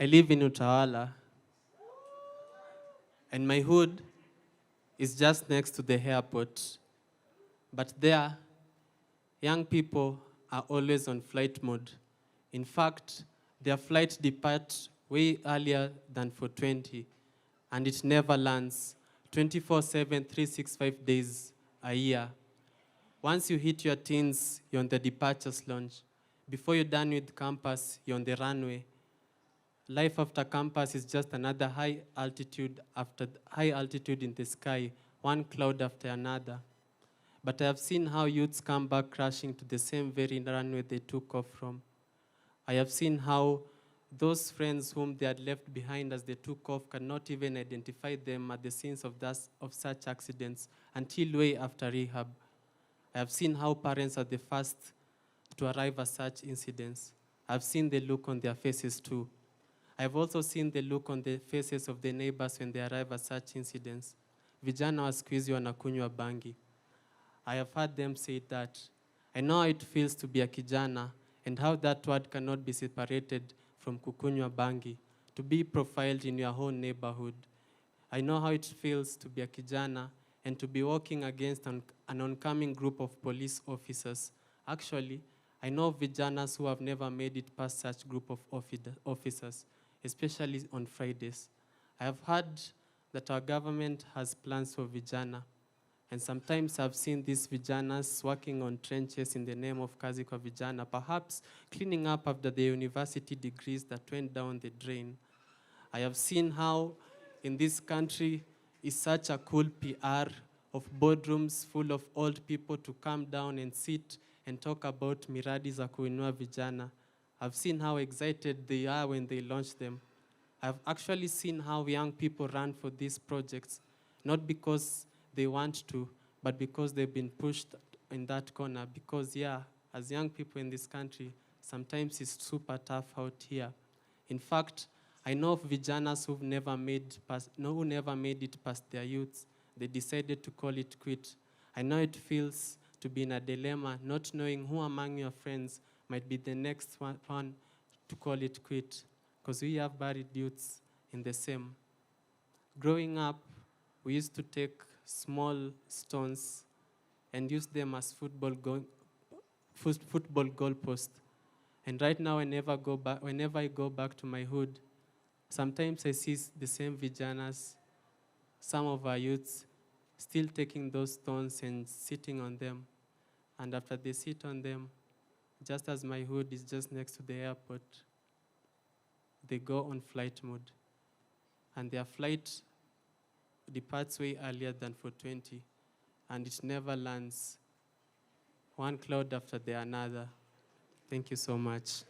I live in Utawala, and my hood is just next to the airport. But there, young people are always on flight mode. In fact, their flight departs way earlier than 4:20, and it never lands 24/7, 365 days a year. Once you hit your teens, you're on the departures lounge. Before you're done with campus, you're on the runway. Life after campus is just another high altitude in the sky, one cloud after another. But I have seen how youths come back crashing to the same very runway they took off from. I have seen how those friends whom they had left behind as they took off cannot even identify them at the scenes of such accidents until way after rehab. I have seen how parents are the first to arrive at such incidents. I've seen the look on their faces too. I've also seen the look on the faces of the neighbors when they arrive at such incidents. Vijana wa siku hizi wanakunywa bangi. I have heard them say that. I know how it feels to be a kijana and how that word cannot be separated from kukunywa bangi, to be profiled in your own neighborhood. I know how it feels to be a kijana and to be walking against an oncoming group of police officers. Actually, I know vijanas who have never made it past such group of officers, especially on Fridays. I have heard that our government has plans for vijana, and sometimes I've seen these vijanas working on trenches in the name of Kazi kwa Vijana, perhaps cleaning up after the university degrees that went down the drain. I have seen how in this country is such a cool PR of boardrooms full of old people to come down and sit and talk about miradi za kuinua vijana. I've seen how excited they are when they launch them. I've actually seen how young people run for these projects, not because they want to, but because they've been pushed in that corner. Because yeah, as young people in this country, sometimes it's super tough out here. In fact, I know of vijanas who never made it past their youths. They decided to call it quit. I know it feels to be in a dilemma, not knowing who among your friends might be the next one to call it quit, because we have buried youths in the same. Growing up, we used to take small stones and use them as football goalposts. And right now, whenever I go back to my hood, sometimes I see the same vijanas, some of our youths, still taking those stones and sitting on them. And after they sit on them, just as my hood is just next to the airport, they go on flight mode. And their flight departs way earlier than 4:20, and it never lands, one cloud after the another. Thank you so much.